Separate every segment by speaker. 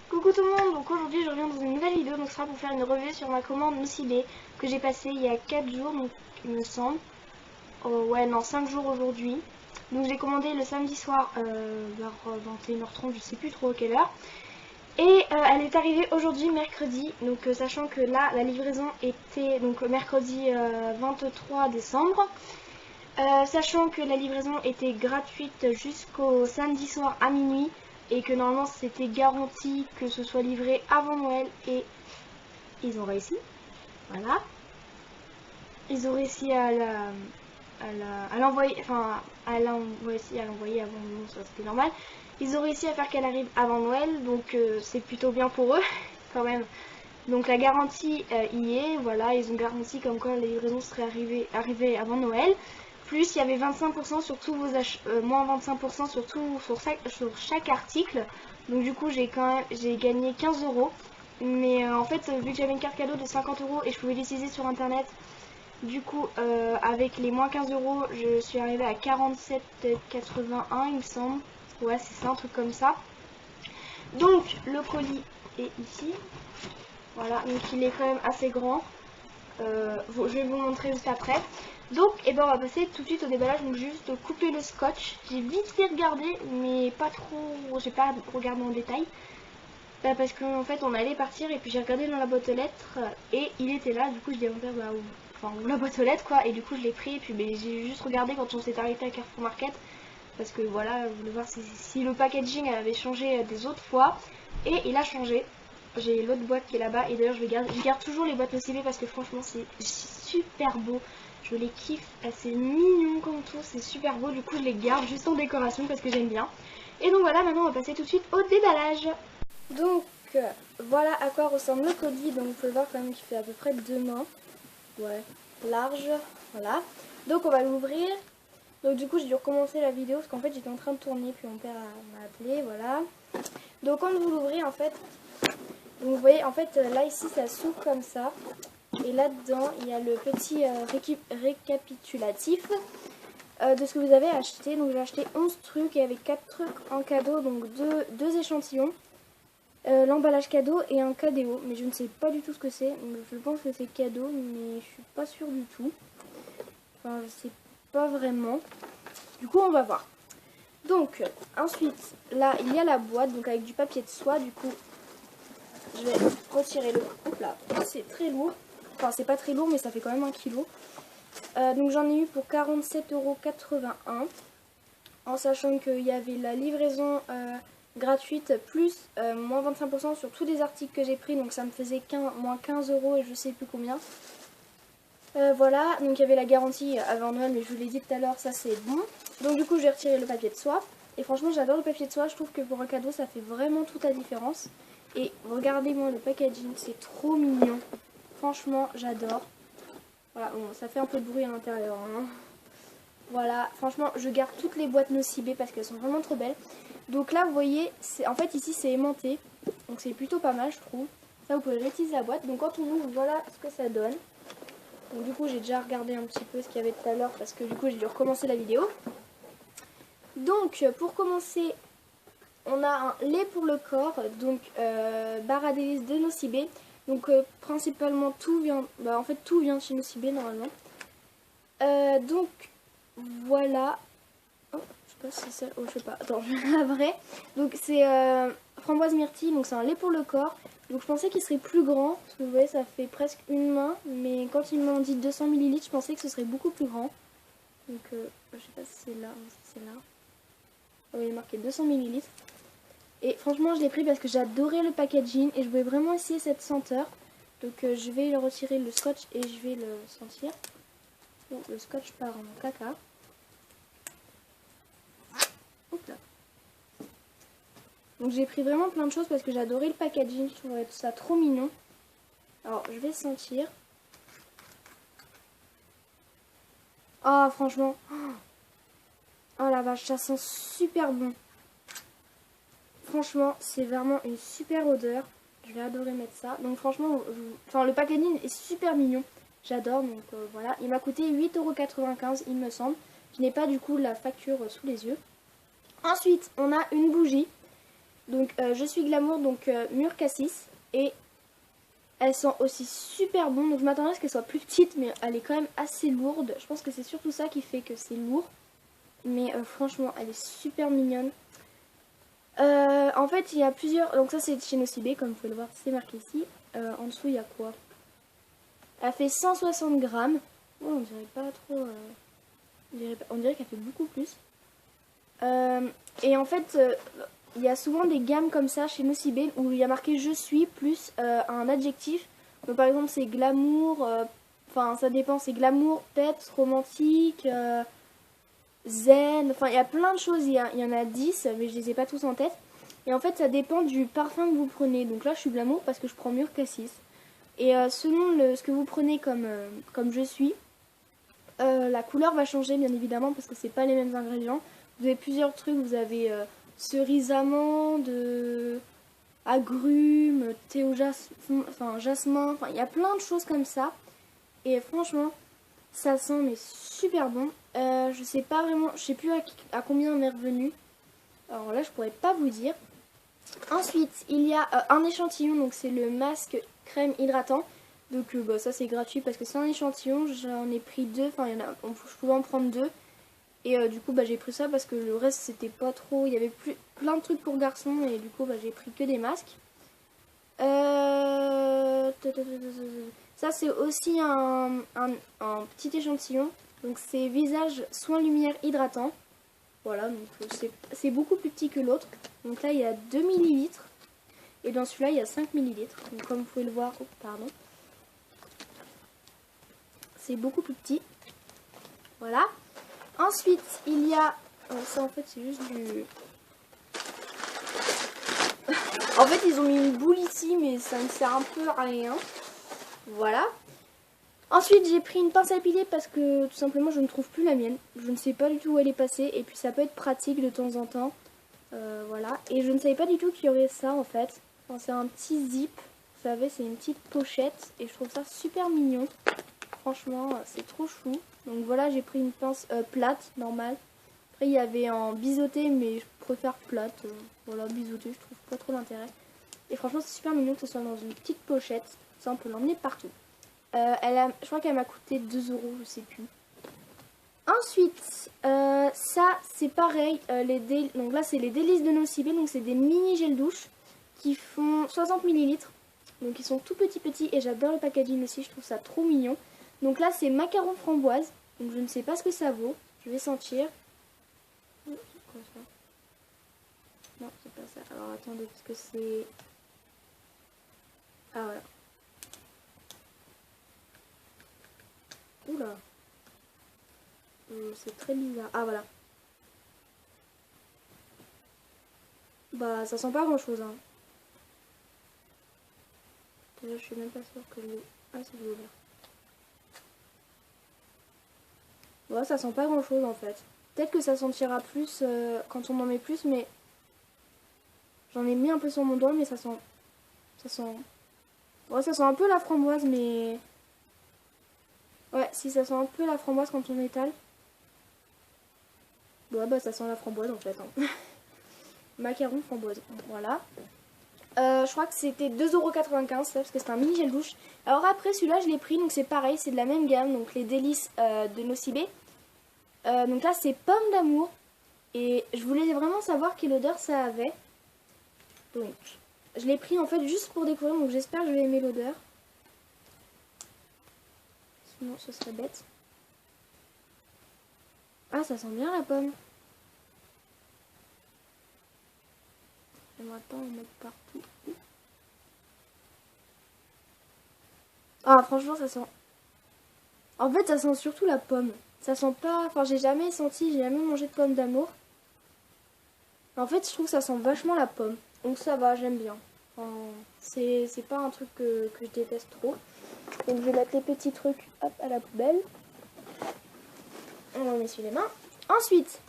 Speaker 1: Coucou tout le monde, donc aujourd'hui je reviens dans une nouvelle vidéo, donc ce sera pour faire une revue sur ma commande Nocibé que j'ai passée il y a 4 jours, donc il me semble. Oh, ouais non, 5 jours aujourd'hui. Donc j'ai commandé le samedi soir vers 21h30, je sais plus trop à quelle heure. Et elle est arrivée aujourd'hui mercredi, donc sachant que là la livraison était donc mercredi 23 décembre. Sachant que la livraison était gratuite jusqu'au samedi soir à minuit et que normalement c'était garanti que ce soit livré avant Noël, et ils ont réussi. Voilà. Ils ont réussi à l'envoyer, enfin à l'envoyer avant Noël, ça c'était normal. Ils ont réussi à faire qu'elle arrive avant Noël, donc c'est plutôt bien pour eux quand même. Donc la garantie y est, voilà, ils ont garanti comme quoi la livraison serait arrivée avant Noël. Plus il y avait 25% sur tous vos achats, moins 25% sur chaque article. Donc du coup j'ai gagné 15 euros. Mais en fait vu que j'avais une carte cadeau de 50 euros et je pouvais l'utiliser sur internet, du coup avec les moins 15 euros je suis arrivée à 47,81 il me semble. Ouais c'est ça, un truc comme ça. Donc le colis est ici. Voilà, donc il est quand même assez grand. Je vais vous montrer juste après. Donc, on va passer tout de suite au déballage. Donc, juste couper le scotch. J'ai vite fait regarder, mais pas trop. J'ai pas regardé en détail. Parce qu'en fait, on allait partir et puis j'ai regardé dans la boîte aux lettres et il était là. Du coup, je dis à mon père, où la boîte aux lettres quoi. Et du coup, je l'ai pris. Et puis, j'ai juste regardé quand on s'est arrêté à Carrefour Market. Parce que voilà, je voulais voir si le packaging avait changé des autres fois. Et il a changé. J'ai l'autre boîte qui est là-bas et d'ailleurs je garde toujours les boîtes Nocibé parce que franchement c'est super beau. Je les kiffe, c'est mignon comme tout, c'est super beau. Du coup je les garde juste en décoration parce que j'aime bien. Et donc voilà, maintenant on va passer tout de suite au déballage. Donc voilà à quoi ressemble le colis. Donc vous pouvez voir quand même qu'il fait à peu près 2 mains. Ouais, large, voilà. Donc on va l'ouvrir. Donc du coup j'ai dû recommencer la vidéo parce qu'en fait j'étais en train de tourner puis mon père m'a appelé, voilà. Donc quand vous l'ouvrez en fait, donc vous voyez en fait là ici ça s'ouvre comme ça. Et là-dedans il y a le petit récapitulatif de ce que vous avez acheté. Donc j'ai acheté 11 trucs et avec 4 trucs en cadeau, donc deux échantillons. L'emballage cadeau et un KDO, mais je ne sais pas du tout ce que c'est. Je pense que c'est cadeau, mais je suis pas sûre du tout. Enfin je sais pas vraiment. Du coup on va voir. Donc ensuite là il y a la boîte, donc avec du papier de soie. Du coup je vais retirer le... Hop là, c'est très lourd. Enfin c'est pas très lourd mais ça fait quand même 1 kg. Donc j'en ai eu pour 47,81 € en sachant qu'il y avait la livraison gratuite plus moins 25% sur tous les articles que j'ai pris. Donc ça me faisait moins 15 € et je sais plus combien. Voilà, donc il y avait la garantie avant Noël, mais je vous l'ai dit tout à l'heure, ça c'est bon. Donc du coup je vais retirer le papier de soie. Et franchement j'adore le papier de soie, je trouve que pour un cadeau ça fait vraiment toute la différence. Et regardez-moi le packaging, c'est trop mignon. Franchement j'adore. Voilà, bon, ça fait un peu de bruit à l'intérieur. Hein. Voilà, franchement je garde toutes les boîtes Nocibé parce qu'elles sont vraiment trop belles. Donc là vous voyez, en fait ici c'est aimanté. Donc c'est plutôt pas mal je trouve. Ça vous pouvez réutiliser la boîte. Donc quand on ouvre, voilà ce que ça donne. Donc du coup j'ai déjà regardé un petit peu ce qu'il y avait tout à l'heure parce que du coup j'ai dû recommencer la vidéo. Donc pour commencer, on a un lait pour le corps, donc barre à délices de Nocibé. Donc principalement tout vient, en fait tout vient de chez Nocibé normalement. Donc voilà. Oh, je sais pas si c'est ça, oh je sais pas, attends je vais la vraie. Donc c'est framboise myrtille, donc c'est un lait pour le corps. Donc je pensais qu'il serait plus grand, parce que vous voyez ça fait presque une main, mais quand ils m'ont dit 200 ml, je pensais que ce serait beaucoup plus grand. Donc je sais pas si c'est là, si c'est là. Oh, il est marqué 200 ml. Et franchement je l'ai pris parce que j'adorais le packaging et je voulais vraiment essayer cette senteur. Donc je vais retirer le scotch et je vais le sentir. Oh, le scotch part en caca. Hop là. Donc j'ai pris vraiment plein de choses parce que j'adorais le packaging, je trouvais ça trop mignon. Alors je vais sentir. Oh franchement, oh la vache, ça sent super bon. Franchement c'est vraiment une super odeur. Je vais adorer mettre ça. Donc franchement, le packaging est super mignon. J'adore, donc voilà. Il m'a coûté 8,95 € il me semble. Je n'ai pas du coup la facture sous les yeux. Ensuite on a une bougie. Donc je suis Glamour, donc mûre cassis. Et elle sent aussi super bon. Donc je m'attendais à ce qu'elle soit plus petite, mais elle est quand même assez lourde. Je pense que c'est surtout ça qui fait que c'est lourd. Mais franchement, elle est super mignonne. En fait, il y a plusieurs... Donc ça, c'est chez Nocibé, comme vous pouvez le voir, c'est marqué ici. En dessous, il y a quoi? Elle fait 160 grammes. Oh, on dirait pas trop... on dirait qu'elle fait beaucoup plus. Et en fait, il y a souvent des gammes comme ça chez Nocibé où il y a marqué je suis plus un adjectif. Donc par exemple, c'est glamour, enfin ça dépend, c'est glamour, peps, romantique, zen, enfin il y a plein de choses, il y en a 10, mais je les ai pas tous en tête. Et en fait, ça dépend du parfum que vous prenez. Donc là, je suis glamour parce que je prends mûre cassis. Et selon ce que vous prenez comme je suis, la couleur va changer bien évidemment parce que c'est pas les mêmes ingrédients. Vous avez plusieurs trucs, vous avez cerise amande, agrumes, thé au jasmin, enfin il y a plein de choses comme ça. Et franchement, ça sent mais super bon. Je sais pas vraiment, je sais plus à combien on est revenu. Alors là, je pourrais pas vous dire. Ensuite, il y a un échantillon, donc c'est le masque crème hydratant. Donc bah, ça c'est gratuit parce que c'est un échantillon, j'en ai pris deux, enfin je pouvais en prendre deux. Et du coup bah, j'ai pris ça parce que le reste c'était pas trop, il y avait plein de trucs pour garçons et du coup bah, j'ai pris que des masques. Ça c'est aussi un petit échantillon, donc c'est visage soin lumière hydratant. Voilà, donc c'est beaucoup plus petit que l'autre. Donc là il y a 2 ml et dans celui-là il y a 5 ml. Donc comme vous pouvez le voir, oh, pardon. C'est beaucoup plus petit. Voilà. Ensuite, il y a... ça, en fait, c'est juste du... En fait, ils ont mis une boule ici, mais ça ne sert un peu à rien. Voilà. Ensuite, j'ai pris une pince à épiler parce que, tout simplement, je ne trouve plus la mienne. Je ne sais pas du tout où elle est passée. Et puis, ça peut être pratique de temps en temps. Voilà. Et je ne savais pas du tout qu'il y aurait ça, en fait. Enfin, c'est un petit zip. Vous savez, c'est une petite pochette. Et je trouve ça super mignon. Franchement, c'est trop chou. Donc voilà, j'ai pris une pince plate, normale. Après, il y avait en biseauté, mais je préfère plate. Voilà, biseauté, je trouve pas trop l'intérêt. Et franchement, c'est super mignon que ce soit dans une petite pochette. Ça, on peut l'emmener partout. Je crois qu'elle m'a coûté 2 €, je sais plus. Ensuite, ça, c'est pareil. Donc là, c'est les délices de Nocibé. Donc, c'est des mini gels douche qui font 60 ml. Donc, ils sont tout petits et j'adore le packaging aussi. Je trouve ça trop mignon. Donc là, c'est macaron framboise. Donc je ne sais pas ce que ça vaut. Je vais sentir. C'est quoi ça? Non, c'est pas ça. Alors attendez, parce que c'est... Ah voilà. Oula. C'est très bizarre. Ah voilà. Bah ça sent pas grand chose. Hein. Déjà, je suis même pas sûre que le... Ah, c'est ouvert. Ouais, ça sent pas grand chose en fait. Peut-être que ça sentira plus quand on en met plus, mais j'en ai mis un peu sur mon doigt, mais ça sent... Ouais, ça sent un peu la framboise, mais... Ouais, si ça sent un peu la framboise quand on étale. Ouais, bah ça sent la framboise en fait. Hein. Macaron framboise, voilà. Je crois que c'était 2,95 € parce que c'est un mini gel douche. Alors après celui-là je l'ai pris, donc c'est pareil, c'est de la même gamme, donc les délices de Nocibé. Donc là c'est pomme d'amour. Et je voulais vraiment savoir quelle odeur ça avait. Donc je l'ai pris en fait juste pour découvrir, donc j'espère que je vais aimer l'odeur. Sinon ce serait bête. Ah, ça sent bien la pomme. J'aimerais pas en mettre partout. Ah, franchement, ça sent... En fait, ça sent surtout la pomme. Ça sent pas... Enfin, j'ai jamais mangé de pomme d'amour. En fait, je trouve que ça sent vachement la pomme. Donc ça va, j'aime bien. Enfin, c'est pas un truc que je déteste trop. Donc je vais mettre les petits trucs hop, à la poubelle. On en essuie les mains. Ensuite,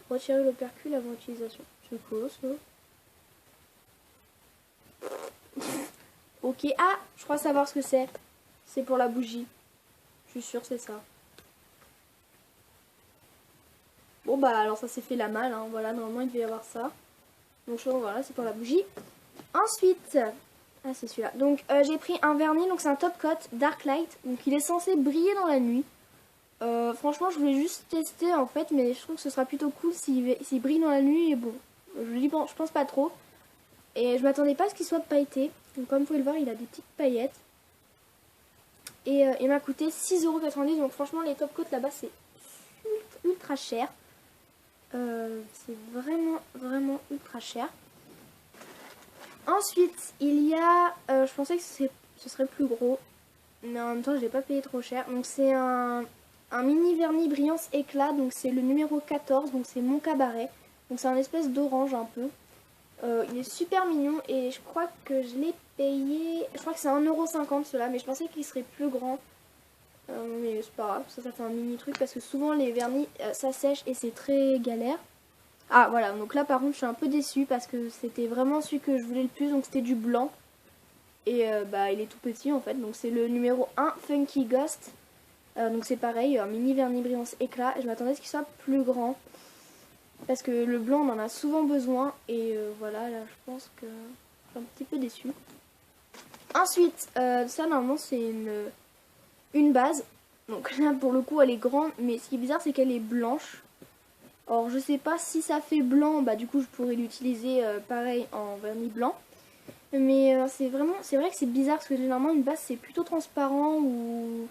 Speaker 1: retirer l'opercule avant utilisation. C'est quoi ça? Ok, ah, je crois savoir ce que c'est. C'est pour la bougie. Je suis sûre c'est ça. Bon bah alors ça s'est fait la malle, hein. Voilà, normalement il devait y avoir ça. Donc voilà, c'est pour la bougie. Ensuite, ah c'est celui-là. Donc j'ai pris un vernis, donc c'est un top coat Dark Light. Donc il est censé briller dans la nuit. Franchement je voulais juste tester en fait, mais je trouve que ce sera plutôt cool s'il brille dans la nuit. Et bon, je pense pas trop. Et je m'attendais pas à ce qu'il soit pailleté. Donc comme vous pouvez le voir, il a des petites paillettes. Et il m'a coûté 6,90 €. Donc franchement les top coats là-bas c'est ultra cher. C'est vraiment ultra cher. Ensuite il y a, je pensais que ce serait plus gros, mais en même temps je l'ai pas payé trop cher. Donc c'est un mini vernis brillance éclat. Donc c'est le numéro 14. Donc c'est mon cabaret. Donc c'est un espèce d'orange un peu. Il est super mignon et je crois que je l'ai payé, je crois que c'est 1,50 € cela, mais je pensais qu'il serait plus grand. Mais c'est pas grave, ça fait un mini truc parce que souvent les vernis ça sèche et c'est très galère. Ah voilà, donc là par contre je suis un peu déçue parce que c'était vraiment celui que je voulais le plus, donc c'était du blanc. Et bah il est tout petit en fait, donc c'est le numéro 1 Funky Ghost. Donc c'est pareil, un mini vernis brillance éclat, et je m'attendais à ce qu'il soit plus grand. Parce que le blanc on en a souvent besoin et voilà, là je pense que je suis un petit peu déçue. Ensuite, ça normalement c'est une base. Donc là pour le coup elle est grande, mais ce qui est bizarre c'est qu'elle est blanche. Or je sais pas si ça fait blanc, bah du coup je pourrais l'utiliser pareil en vernis blanc. Mais c'est vrai que c'est bizarre parce que généralement une base c'est plutôt transparent ou...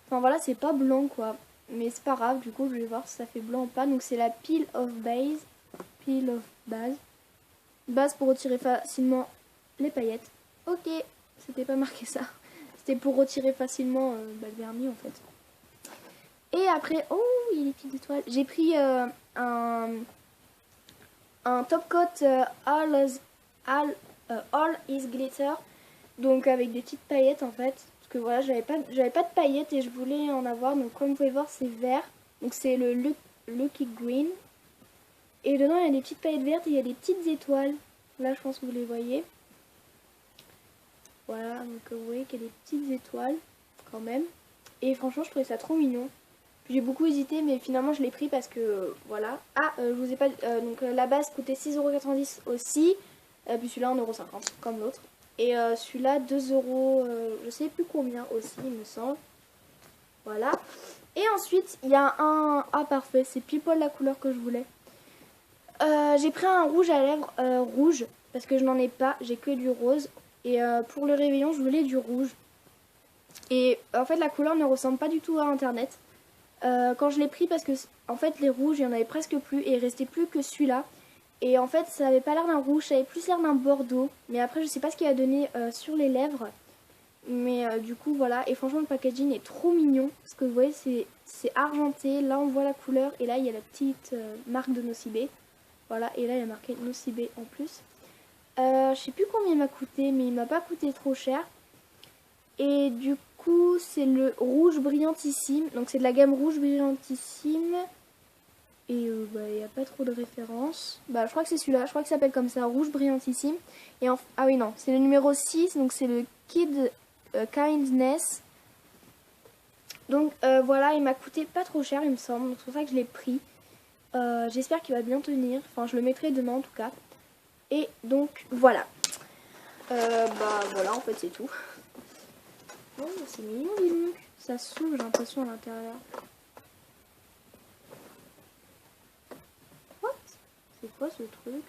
Speaker 1: Enfin voilà, c'est pas blanc quoi. Mais c'est pas grave, du coup je vais voir si ça fait blanc ou pas. Donc c'est la Peel of Base. Peel of Base. Base pour retirer facilement les paillettes. Ok, c'était pas marqué ça. C'était pour retirer facilement le vernis en fait. Et après, oh il y a des petites étoiles. J'ai pris un top coat All is Glitter. Donc avec des petites paillettes en fait. Que voilà, j'avais pas de paillettes et je voulais en avoir. Donc comme vous pouvez voir c'est vert. Donc c'est le Lucky Green. Et dedans il y a des petites paillettes vertes et il y a des petites étoiles. Là je pense que vous les voyez. Voilà, donc vous voyez qu'il y a des petites étoiles quand même. Et franchement je trouvais ça trop mignon. J'ai beaucoup hésité mais finalement je l'ai pris parce que voilà. Ah je vous ai pas... donc la base coûtait 6,90 € aussi. Puis celui-là 1,50 € comme l'autre. Et celui-là 2 €, je sais plus combien aussi il me semble. Voilà. Et ensuite il y a un... Ah parfait, c'est pile poil la couleur que je voulais. J'ai pris un rouge à lèvres rouge. Parce que je n'en ai pas, j'ai que du rose. Et pour le réveillon je voulais du rouge. Et en fait la couleur ne ressemble pas du tout à internet. Quand je l'ai pris parce que en fait les rouges il n'y en avait presque plus. Et il restait plus que celui-là. Et en fait ça avait pas l'air d'un rouge, ça avait plus l'air d'un bordeaux. Mais après je sais pas ce qu'il a donné sur les lèvres. Mais du coup voilà. Et franchement le packaging est trop mignon. Parce que vous voyez c'est argenté. Là on voit la couleur. Et là il y a la petite marque de Nocibé. Voilà. Et là il y a marqué Nocibé en plus. Je sais plus combien il m'a coûté. Mais il m'a pas coûté trop cher. Et du coup c'est le rouge brillantissime. Donc c'est de la gamme rouge brillantissime. Et bah, il n'y a pas trop de références. Bah, je crois que c'est celui-là. Je crois qu'il s'appelle comme ça, rouge brillantissime. Et ah oui, non, c'est le numéro 6. Donc c'est le Kid Kindness. Donc voilà, il m'a coûté pas trop cher, il me semble. Donc c'est pour ça que je l'ai pris. J'espère qu'il va bien tenir. Enfin, je le mettrai demain en tout cas. Et donc voilà. Bah voilà, en fait c'est tout. Oh, c'est mignon, dis donc. Ça s'ouvre, j'ai l'impression, à l'intérieur. C'est quoi ce truc?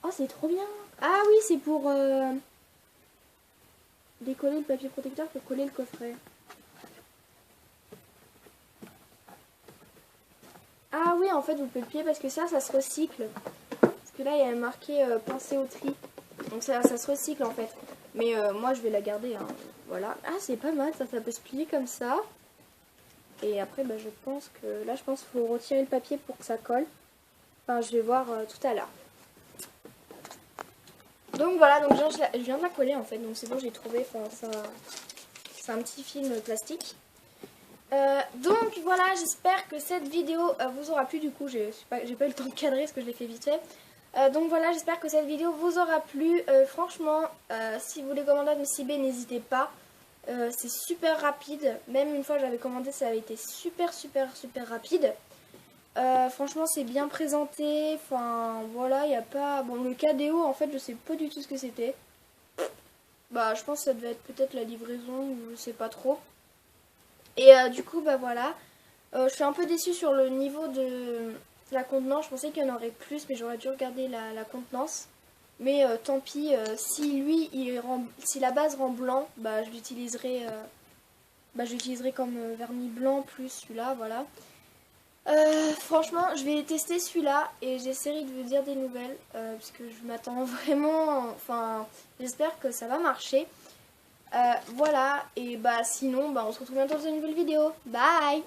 Speaker 1: Oh c'est trop bien. Ah oui c'est pour décoller le papier protecteur pour coller le coffret. Ah oui en fait vous pouvez le plier parce que ça se recycle. Parce que là il y a marqué pensez au tri. Donc ça se recycle en fait. Mais moi je vais la garder hein. Voilà. Ah c'est pas mal ça peut se plier comme ça. Et après bah, je pense que là qu'il faut retirer le papier pour que ça colle. Enfin, je vais voir tout à l'heure. Donc voilà, donc je viens de la coller en fait, donc c'est bon, j'ai trouvé, enfin, c'est un petit film plastique. Donc voilà, j'espère que cette vidéo vous aura plu. Du coup, j'ai pas eu le temps de cadrer parce que je l'ai fait vite fait. Donc voilà, j'espère que cette vidéo vous aura plu. Franchement, si vous voulez commander un Nocibé, n'hésitez pas. C'est super rapide. Même une fois j'avais commandé, ça avait été super rapide. Franchement, c'est bien présenté. Enfin, voilà, il n'y a pas... Bon, le KDO, en fait, je sais pas du tout ce que c'était. Bah, je pense que ça devait être peut-être la livraison, ou je sais pas trop. Et du coup, bah voilà. Je suis un peu déçue sur le niveau de la contenance. Je pensais qu'il y en aurait plus, mais j'aurais dû regarder la contenance. Mais tant pis, si lui, si la base rend blanc, bah je l'utiliserai comme vernis blanc plus celui-là, voilà. Franchement, je vais tester celui-là et j'essaierai de vous dire des nouvelles parce que je m'attends vraiment, enfin, j'espère que ça va marcher. Voilà, et bah sinon, bah on se retrouve bientôt dans une nouvelle vidéo. Bye!